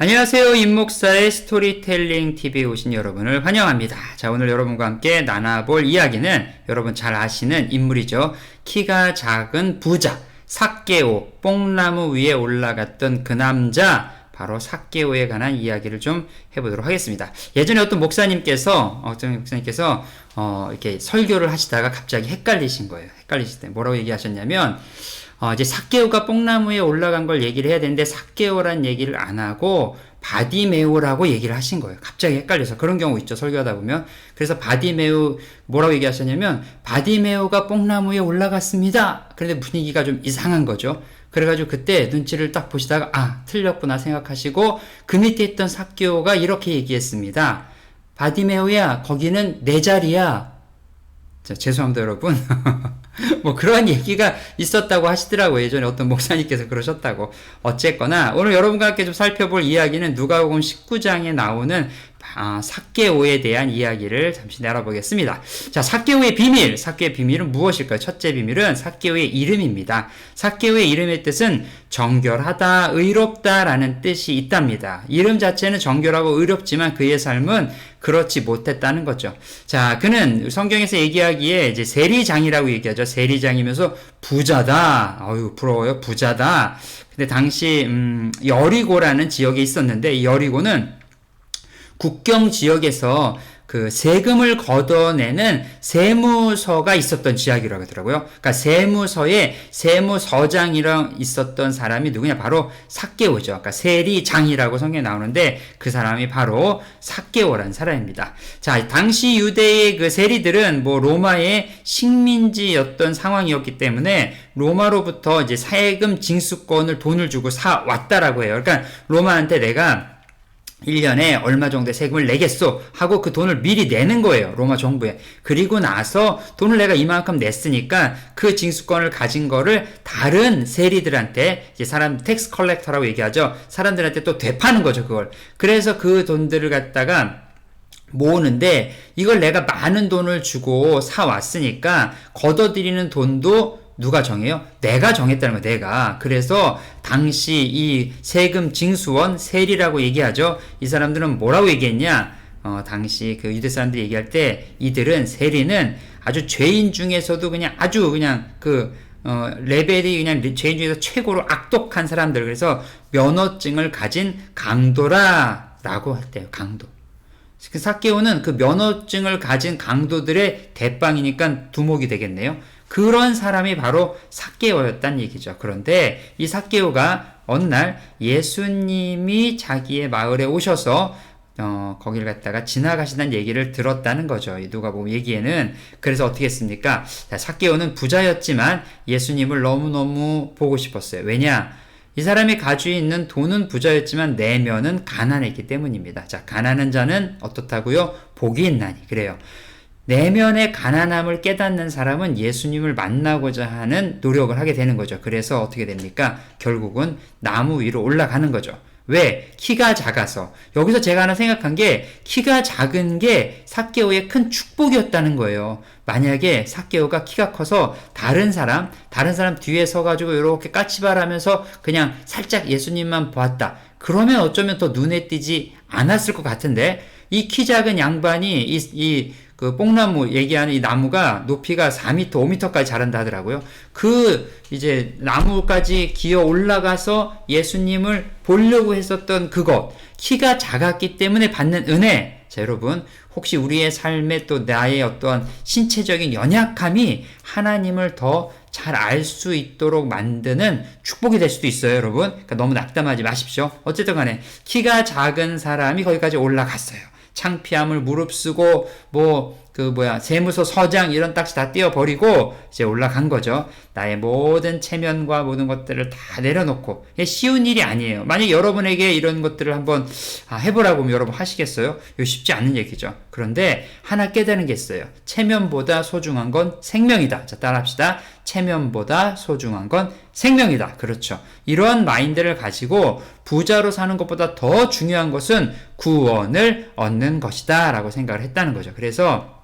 안녕하세요. 임목사의 스토리텔링 TV에 오신 여러분을 환영합니다. 자, 오늘 여러분과 함께 나눠볼 이야기는 여러분 잘 아시는 인물이죠. 키가 작은 부자, 삭개오, 뽕나무 위에 올라갔던 그 남자, 바로 삭개오에 관한 이야기를 좀 해보도록 하겠습니다. 예전에 어떤 목사님께서 이렇게 설교를 하시다가 갑자기 헷갈리신 거예요. 헷갈리실 때 뭐라고 얘기하셨냐면, 이제 삭개오가 뽕나무에 올라간 걸 얘기를 해야 되는데 삭개오란 얘기를 안 하고 바디메오라고 얘기를 하신 거예요. 갑자기 헷갈려서. 그런 경우 있죠, 설교하다 보면. 그래서 바디메오 뭐라고 얘기하셨냐면, 바디메오가 뽕나무에 올라갔습니다. 그런데 분위기가 좀 이상한 거죠. 그래가지고 그때 눈치를 딱 보시다가 틀렸구나 생각하시고 그 밑에 있던 삭개오가 이렇게 얘기했습니다. 바디메오야, 거기는 내 자리야. 자, 죄송합니다, 여러분. 뭐 그런 얘기가 있었다고 하시더라고요. 예전에 어떤 목사님께서 그러셨다고. 어쨌거나 오늘 여러분과 함께 좀 살펴볼 이야기는 누가복음 19장에 나오는 삭개오에 대한 이야기를 잠시 알아보겠습니다. 자, 삭개오의 비밀. 삭개오의 비밀은 무엇일까요? 첫째 비밀은 삭개오의 이름입니다. 삭개오의 이름의 뜻은 정결하다, 의롭다 라는 뜻이 있답니다. 이름 자체는 정결하고 의롭지만 그의 삶은 그렇지 못했다는 거죠. 자, 그는 성경에서 얘기하기에 이제 세리장이라고 얘기하죠. 세리장이면서 부자다. 어휴, 부러워요. 부자다. 근데 당시 여리고라는 지역에 있었는데 이 여리고는 국경 지역에서 그 세금을 걷어내는 세무서가 있었던 지역이라고 하더라고요. 그러니까 세무서에 세무서장이랑 있었던 사람이 누구냐? 바로 삭개오죠. 그러니까 세리장이라고 성경에 나오는데 그 사람이 바로 삭개오라는 사람입니다. 자, 당시 유대의 그 세리들은 뭐 로마의 식민지였던 상황이었기 때문에 로마로부터 이제 세금 징수권을 돈을 주고 사 왔다라고 해요. 그러니까 로마한테 내가 1년에 얼마 정도의 세금을 내겠소 하고 그 돈을 미리 내는 거예요. 로마 정부에. 그리고 나서 돈을 내가 이만큼 냈으니까 그 징수권을 가진 거를 다른 세리들한테, 이제 사람 텍스 컬렉터라고 얘기하죠. 사람들한테 또 되파는 거죠, 그걸. 그래서 그 돈들을 갖다가 모으는데 이걸 내가 많은 돈을 주고 사왔으니까 걷어들이는 돈도 누가 정해요? 내가 정했다는 거예요, 내가. 그래서 당시 이 세금 징수원, 세리라고 얘기하죠. 이 사람들은 뭐라고 얘기했냐? 당시 그 유대 사람들이 얘기할 때 이들은, 세리는 아주 죄인 중에서도 그냥 아주 그냥 레벨이 그냥 죄인 중에서 최고로 악독한 사람들. 그래서 면허증을 가진 강도라라고 했대요, 강도. 그 삭개오는 그 면허증을 가진 강도들의 대빵이니까 두목이 되겠네요. 그런 사람이 바로 삭개오였단 얘기죠. 그런데 이 삭개오가 어느 날 예수님이 자기의 마을에 오셔서 거기를 갖다가 지나가시는 얘기를 들었다는 거죠. 누가복음 얘기에는. 그래서 어떻게 했습니까? 삭개오는 부자였지만 예수님을 너무너무 보고 싶었어요. 왜냐? 이 사람이 가지고 있는 돈은 부자였지만 내면은 가난했기 때문입니다. 자, 가난한 자는 어떻다고요? 복이 있나니. 그래요. 내면의 가난함을 깨닫는 사람은 예수님을 만나고자 하는 노력을 하게 되는 거죠. 그래서 어떻게 됩니까? 결국은 나무 위로 올라가는 거죠. 왜? 키가 작아서. 여기서 제가 하나 생각한 게, 키가 작은 게 삭개오의 큰 축복이었다는 거예요. 만약에 삭개오가 키가 커서 다른 사람 뒤에 서가지고 이렇게 까치발하면서 그냥 살짝 예수님만 보았다. 그러면 어쩌면 더 눈에 띄지 않았을 것 같은데, 이 키 작은 양반이 그 뽕나무 얘기하는 이 나무가 높이가 4m, 5m까지 자란다 하더라고요. 이제 나무까지 기어 올라가서 예수님을 보려고 했었던 그것, 키가 작았기 때문에 받는 은혜. 자, 여러분, 혹시 우리의 삶에 또 나의 어떠한 신체적인 연약함이 하나님을 더 잘 알 수 있도록 만드는 축복이 될 수도 있어요, 여러분. 그러니까 너무 낙담하지 마십시오. 어쨌든 간에 키가 작은 사람이 거기까지 올라갔어요. 창피함을 무릅쓰고 세무서 서장 이런 딱지 다 떼어버리고 이제 올라간 거죠. 나의 모든 체면과 모든 것들을 다 내려놓고. 이게 쉬운 일이 아니에요. 만약 여러분에게 이런 것들을 한번 해보라고 하면 여러분 하시겠어요? 이거 쉽지 않은 얘기죠. 그런데 하나 깨달은 게 있어요. 체면보다 소중한 건 생명이다. 자, 따라합시다. 체면보다 소중한 건 생명이다. 그렇죠. 이러한 마인드를 가지고 부자로 사는 것보다 더 중요한 것은 구원을 얻는 것이다 라고 생각을 했다는 거죠. 그래서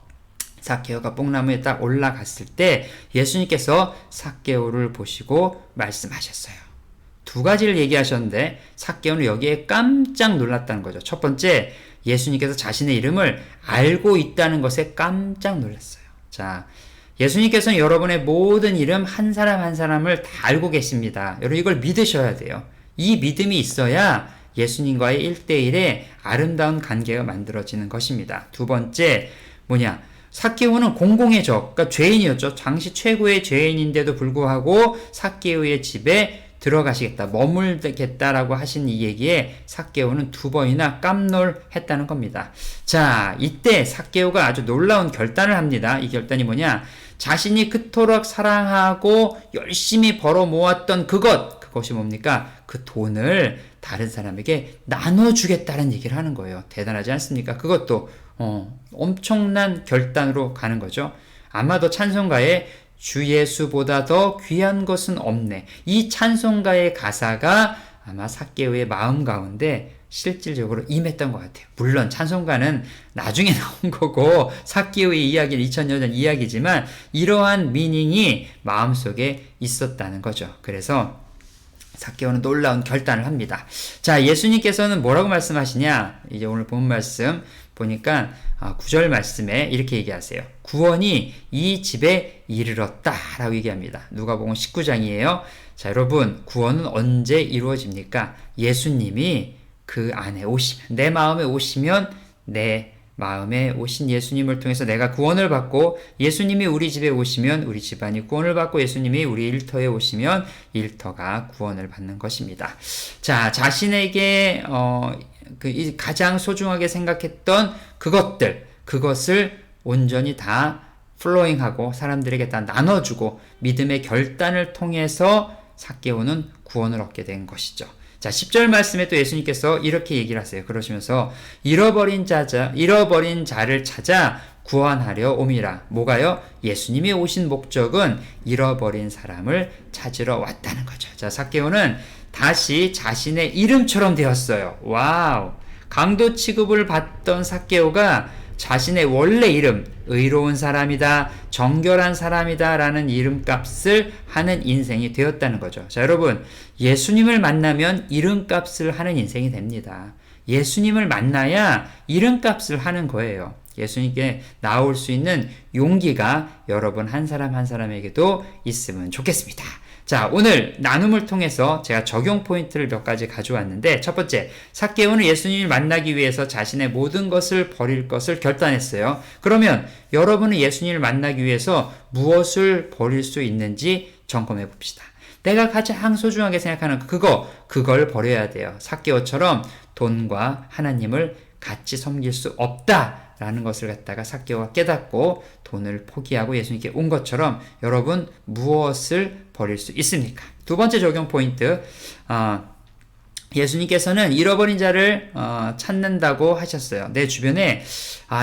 삭개오가 뽕나무에 딱 올라갔을 때 예수님께서 삭개오를 보시고 말씀하셨어요. 두 가지를 얘기하셨는데 삭개오는 여기에 깜짝 놀랐다는 거죠. 첫 번째, 예수님께서 자신의 이름을 알고 있다는 것에 깜짝 놀랐어요. 자, 예수님께서는 여러분의 모든 이름 한 사람 한 사람을 다 알고 계십니다. 여러분 이걸 믿으셔야 돼요. 이 믿음이 있어야 예수님과의 1대1의 아름다운 관계가 만들어지는 것입니다. 두 번째, 삭개오는 공공의 적, 그러니까 죄인이었죠. 당시 최고의 죄인인데도 불구하고 삭개오의 집에 들어가시겠다, 머물겠다라고 하신 이 얘기에 삭개오는 두 번이나 깜놀했다는 겁니다. 자, 이때 삭개오가 아주 놀라운 결단을 합니다. 이 결단이 자신이 그토록 사랑하고 열심히 벌어 모았던 그것이 뭡니까? 그 돈을 다른 사람에게 나눠주겠다는 얘기를 하는 거예요. 대단하지 않습니까? 그것도 엄청난 결단으로 가는 거죠. 아마도 찬송가에 주 예수보다 더 귀한 것은 없네. 이 찬송가의 가사가 아마 삭개오의 마음 가운데 실질적으로 임했던 것 같아요. 물론 찬송가는 나중에 나온 거고 삭개오의 이야기는 2000년 전 이야기지만 이러한 미닝이 마음속에 있었다는 거죠. 그래서 삭개오는 놀라운 결단을 합니다. 자, 예수님께서는 뭐라고 말씀하시냐? 이제 오늘 본 말씀 보니까 9절 말씀에 이렇게 얘기하세요. 구원이 이 집에 이르렀다 라고 얘기합니다. 누가복음 19장이에요. 자, 여러분, 구원은 언제 이루어집니까? 예수님이 그 안에 오시면, 내 마음에 오시면, 내 마음에 오신 예수님을 통해서 내가 구원을 받고, 예수님이 우리 집에 오시면 우리 집안이 구원을 받고, 예수님이 우리 일터에 오시면 일터가 구원을 받는 것입니다. 자, 자신에게 가장 소중하게 생각했던 그것을 온전히 다 플로잉하고 사람들에게 다 나눠주고 믿음의 결단을 통해서 삭개오는 구원을 얻게 된 것이죠. 자, 10절 말씀에 또 예수님께서 이렇게 얘기를 하세요. 그러시면서 잃어버린 자를 찾아 구원하려 옴이라. 뭐가요? 예수님이 오신 목적은 잃어버린 사람을 찾으러 왔다는 거죠. 자, 삭개오는 다시 자신의 이름처럼 되었어요. 와우. 강도 취급을 받던 삭개오가 자신의 원래 이름, 의로운 사람이다, 정결한 사람이다 라는 이름값을 하는 인생이 되었다는 거죠. 자, 여러분, 예수님을 만나면 이름값을 하는 인생이 됩니다. 예수님을 만나야 이름값을 하는 거예요. 예수님께 나올 수 있는 용기가 여러분 한 사람 한 사람에게도 있으면 좋겠습니다. 자, 오늘 나눔을 통해서 제가 적용 포인트를 몇 가지 가져왔는데, 첫 번째, 삭개오는 예수님을 만나기 위해서 자신의 모든 것을 버릴 것을 결단했어요. 그러면 여러분은 예수님을 만나기 위해서 무엇을 버릴 수 있는지 점검해 봅시다. 내가 가장 소중하게 생각하는 그걸 버려야 돼요. 삭개오처럼 돈과 하나님을 같이 섬길 수 없다 라는 것을 갖다가 삭개오가 깨닫고 돈을 포기하고 예수님께 온 것처럼 여러분 무엇을 버릴 수 있습니까? 두 번째 적용 포인트, 예수님께서는 잃어버린 자를 찾는다고 하셨어요. 내 주변에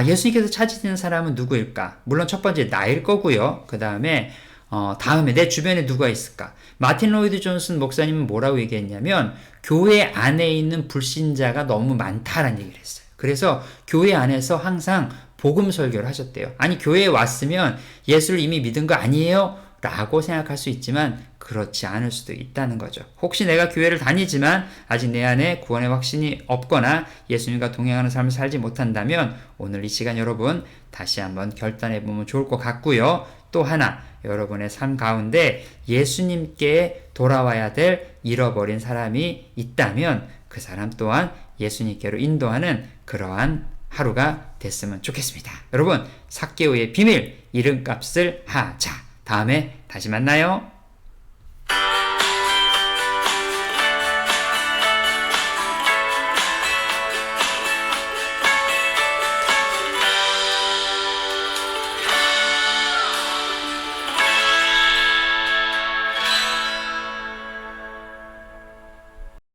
예수님께서 찾으시는 사람은 누구일까? 물론 첫 번째 나일 거고요. 그 다음에 내 주변에 누가 있을까? 마틴 로이드 존슨 목사님은 뭐라고 얘기했냐면 교회 안에 있는 불신자가 너무 많다라는 얘기를 했어요. 그래서 교회 안에서 항상 복음 설교를 하셨대요. 아니, 교회에 왔으면 예수를 이미 믿은 거 아니에요? 라고 생각할 수 있지만 그렇지 않을 수도 있다는 거죠. 혹시 내가 교회를 다니지만 아직 내 안에 구원의 확신이 없거나 예수님과 동행하는 삶을 살지 못한다면 오늘 이 시간 여러분 다시 한번 결단해 보면 좋을 것 같고요. 또 하나, 여러분의 삶 가운데 예수님께 돌아와야 될 잃어버린 사람이 있다면 그 사람 또한 예수님께로 인도하는 그러한 하루가 됐으면 좋겠습니다. 여러분, 삭개오의 비밀, 이름값을 하자. 다음에 다시 만나요.